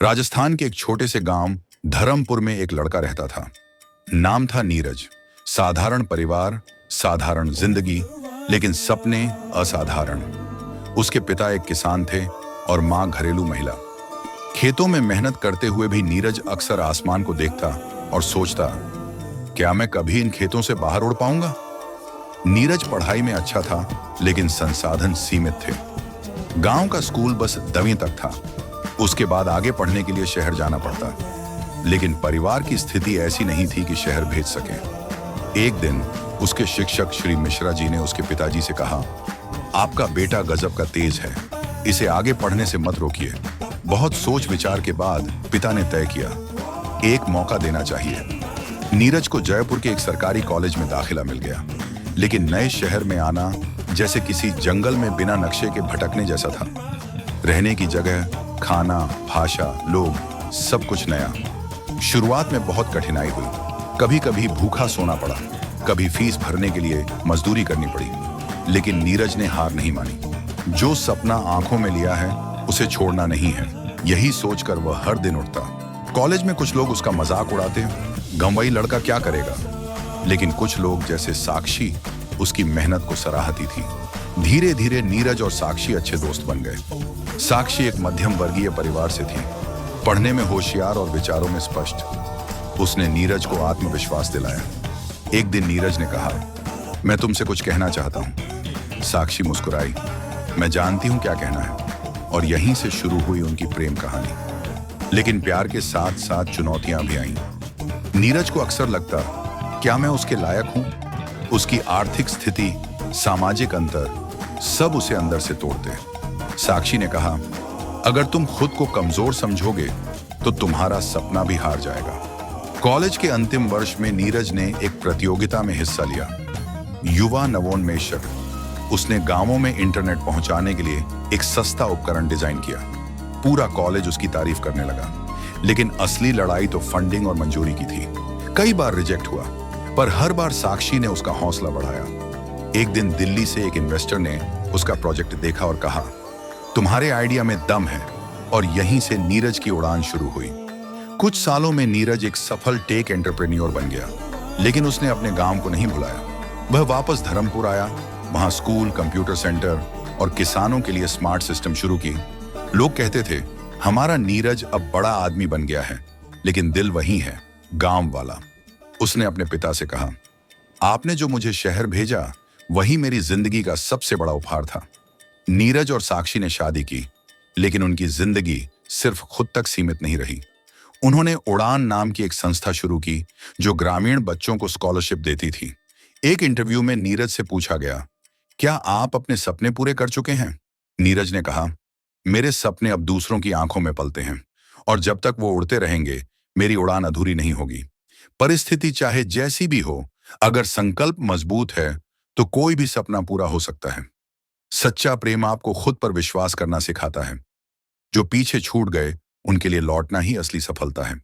राजस्थान के एक छोटे से गांव धर्मपुर में एक लड़का रहता था। नाम था नीरज। साधारण परिवार, साधारण जिंदगी, लेकिन सपने असाधारण। उसके पिता एक किसान थे और मां घरेलू महिला। खेतों में मेहनत करते हुए भी नीरज अक्सर आसमान को देखता और सोचता, क्या मैं कभी इन खेतों से बाहर उड़ पाऊंगा? नीरज पढ़ाई में अच्छा था, लेकिन संसाधन सीमित थे। गांव का स्कूल बस 10वीं तक था। उसके बाद आगे पढ़ने के लिए शहर जाना पड़ता, लेकिन परिवार की स्थिति ऐसी नहीं थी कि शहर भेज सके। एक दिन उसके शिक्षक श्री मिश्रा जी ने उसके पिताजी से कहा, आपका बेटा गजब का तेज है, इसे आगे पढ़ने से मत रोकिए। बहुत सोच विचार के बाद पिता ने तय किया, एक मौका देना चाहिए। नीरज को जयपुर के एक सरकारी कॉलेज में दाखिला मिल गया, लेकिन नए शहर में आना जैसे किसी जंगल में बिना नक्शे के भटकने जैसा था। रहने की जगह, खाना, भाषा, लोग, सब कुछ नया। शुरुआत में बहुत कठिनाई हुई। कभी कभी भूखा सोना पड़ा, कभी फीस भरने के लिए मजदूरी करनी पड़ी, लेकिन नीरज ने हार नहीं मानी। जो सपना आंखों में लिया है उसे छोड़ना नहीं है, यही सोचकर वह हर दिन उठता। कॉलेज में कुछ लोग उसका मजाक उड़ाते, गंवई लड़का क्या करेगा, लेकिन कुछ लोग जैसे साक्षी उसकी मेहनत को सराहती थी। धीरे धीरे नीरज और साक्षी अच्छे दोस्त बन गए। साक्षी एक मध्यम वर्गीय परिवार से थी, पढ़ने में होशियार और विचारों में स्पष्ट। उसने नीरज को आत्मविश्वास दिलाया। एक दिन नीरज ने कहा, मैं तुमसे कुछ कहना चाहता हूं। साक्षी मुस्कुराई, मैं जानती हूं क्या कहना है। और यहीं से शुरू हुई उनकी प्रेम कहानी। लेकिन प्यार के साथ साथ चुनौतियां भी आईं। नीरज को अक्सर लगता, क्या मैं उसके लायक हूं? उसकी आर्थिक स्थिति, सामाजिक अंतर, सब उसे अंदर से तोड़ते। साक्षी ने कहा, अगर तुम खुद को कमजोर समझोगे तो तुम्हारा सपना भी हार जाएगा। कॉलेज के अंतिम वर्ष में नीरज ने एक प्रतियोगिता में हिस्सा लिया, युवा नवोन्मेषक। उसने गांवों में इंटरनेट पहुंचाने के लिए एक सस्ता उपकरण डिजाइन किया। पूरा कॉलेज उसकी तारीफ करने लगा, लेकिन असली लड़ाई तो फंडिंग और मंजूरी की थी। कई बार रिजेक्ट हुआ, पर हर बार साक्षी ने उसका हौसला बढ़ाया। एक दिन दिल्ली से एक इन्वेस्टर ने उसका प्रोजेक्ट देखा और कहा, तुम्हारे आइडिया में दम है। और यहीं से नीरज की उड़ान शुरू हुई। कुछ सालों में नीरज एक सफल टेक एंटरप्रेन्योर बन गया, लेकिन उसने अपने गांव को नहीं भुलाया। वह वापस धर्मपुर आया, वहां स्कूल, कंप्यूटर सेंटर और किसानों के लिए स्मार्ट सिस्टम शुरू की। लोग कहते थे, हमारा नीरज अब बड़ा आदमी बन गया है, लेकिन दिल वही है, गांव वाला। उसने अपने पिता से कहा, आपने जो मुझे शहर भेजा वही मेरी जिंदगी का सबसे बड़ा उपहार था। नीरज और साक्षी ने शादी की, लेकिन उनकी जिंदगी सिर्फ खुद तक सीमित नहीं रही। उन्होंने उड़ान नाम की एक संस्था शुरू की, जो ग्रामीण बच्चों को स्कॉलरशिप देती थी। एक इंटरव्यू में नीरज से पूछा गया, क्या आप अपने सपने पूरे कर चुके हैं? नीरज ने कहा, मेरे सपने अब दूसरों की आंखों में पलते हैं, और जब तक वो उड़ते रहेंगे मेरी उड़ान अधूरी नहीं होगी। परिस्थिति चाहे जैसी भी हो, अगर संकल्प मजबूत है तो कोई भी सपना पूरा हो सकता है। सच्चा प्रेम आपको खुद पर विश्वास करना सिखाता है। जो पीछे छूट गए उनके लिए लौटना ही असली सफलता है।